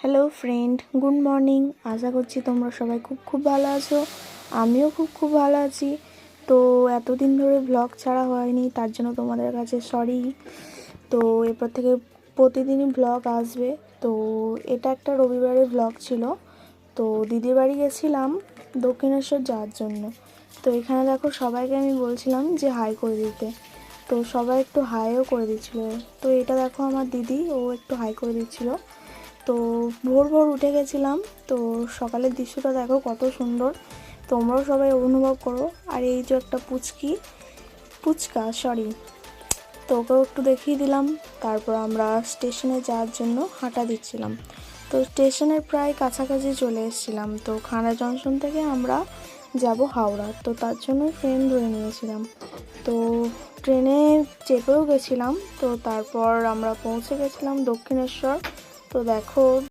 Hello friend, good morning. আশা করছি তোমরা সবাই খুব ভালো আছো। আমিও খুব ভালো আছি। তো এতদিন ধরে ব্লগ ছাড়া হয়নি, তার জন্য তোমাদের কাছে সরি। তো এরপর থেকে প্রতিদিনই ব্লগ আসবে। তো এটা একটা রবিবারের ব্লগ ছিল। তো দিদির বাড়ি গেছিলাম দক্ষিণেশ্বর যাওয়ার জন্য। তো এখানে দেখো সবাইকে আমি বলছিলাম যে হাই করে দিতে। তো সবাই একটু হাইও করে দিচ্ছিলো। তো এটা দেখো আমার দিদি, ও একটু হাই করে দিচ্ছিলো। তো ভোর উঠে গেছিলাম। তো সকালের দৃশ্যটা দেখো কত সুন্দর, তোমরাও সবাই অনুভব করো। আর এই যে একটা ফুচকা তো ওকেও একটু দেখিয়ে দিলাম। তারপর আমরা স্টেশনে যাওয়ার জন্য হাঁটা দিচ্ছিলাম। তো স্টেশনের প্রায় কাছাকাছি চলে এসেছিলাম। তো খাঁড়া জংশন থেকে আমরা যাব হাওড়া। তো তার জন্য ট্রেন ধরে নিয়েছিলাম। তো ট্রেনে চেপেও গেছিলাম। তো তারপর আমরা পৌঁছে গেছিলাম দক্ষিণেশ্বর। তো দেখো